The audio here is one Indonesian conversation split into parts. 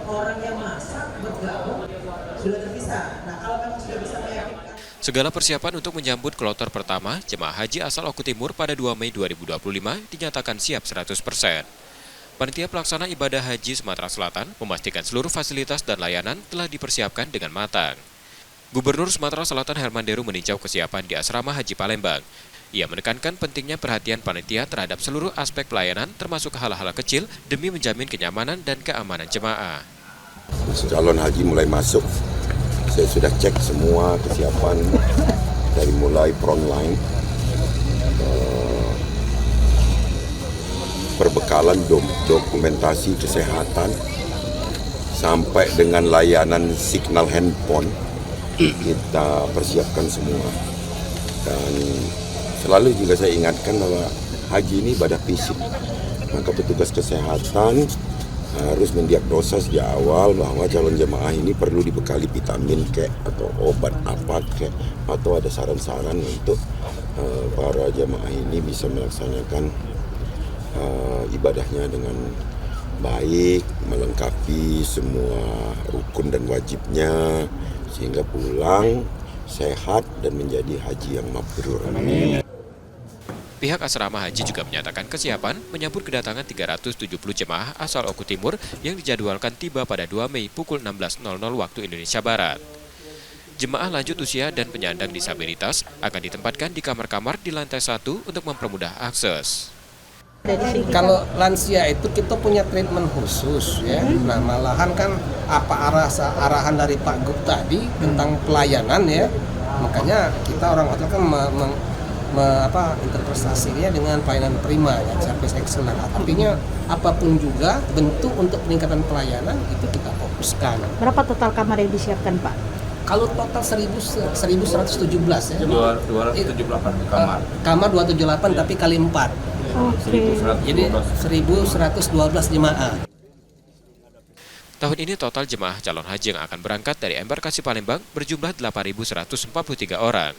orang yang masak bergabung sudah terpisah. Nah, kalau memang sudah bisa meyakinkan. Segala persiapan untuk menyambut kloter pertama jemaah haji asal Oku Timur pada 2 Mei 2025 dinyatakan siap 100%. Panitia Pelaksana Ibadah Haji Sumatera Selatan memastikan seluruh fasilitas dan layanan telah dipersiapkan dengan matang. Gubernur Sumatera Selatan Herman Deru meninjau kesiapan di Asrama Haji Palembang. Ia menekankan pentingnya perhatian panitia terhadap seluruh aspek pelayanan termasuk hal-hal kecil demi menjamin kenyamanan dan keamanan jemaah. Calon haji mulai masuk. Saya sudah cek semua kesiapan dari mulai front line, perbekalan dokumentasi kesehatan, sampai dengan layanan signal handphone kita persiapkan semua. Dan selalu juga saya ingatkan bahwa haji ini ibadah fisik, maka petugas kesehatan harus mendiagnosa sejak awal bahwa calon jemaah ini perlu dibekali vitamin atau obat apa atau ada saran-saran untuk para jemaah ini bisa melaksanakan ibadahnya dengan baik, melengkapi semua rukun dan wajibnya sehingga pulang sehat dan menjadi haji yang mabrur. Amin. Pihak asrama haji juga menyatakan kesiapan menyambut kedatangan 370 jemaah asal Oku Timur yang dijadwalkan tiba pada 2 Mei pukul 16.00 waktu Indonesia Barat. Jemaah lanjut usia dan penyandang disabilitas akan ditempatkan di kamar-kamar di lantai 1 untuk mempermudah akses. Kalau lansia itu kita punya treatment khusus ya. Nah, malahan kan arahan dari Pak Gub tadi tentang pelayanan ya. Makanya kita orang hotel kan interpretasinya dengan pelayanan prima ya, service excellent. Artinya apapun juga bentuk untuk peningkatan pelayanan itu kita fokuskan. Berapa total kamar yang disiapkan, Pak? Kalau total 1117 ya. 278 kamar. Kamar 278 tapi kali 4. Oke. Jadi 1112 jemaah. Tahun ini total jemaah calon haji yang akan berangkat dari embarkasi Palembang berjumlah 8.143 orang.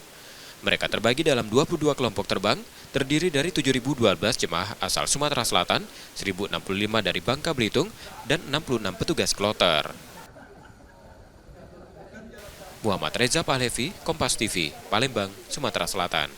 Mereka terbagi dalam 22 kelompok terbang, terdiri dari 7.012 jemaah asal Sumatera Selatan, 1.065 dari Bangka Belitung, dan 66 petugas kloter. Muhammad Reza Pahlevi, Kompas TV, Palembang, Sumatera Selatan.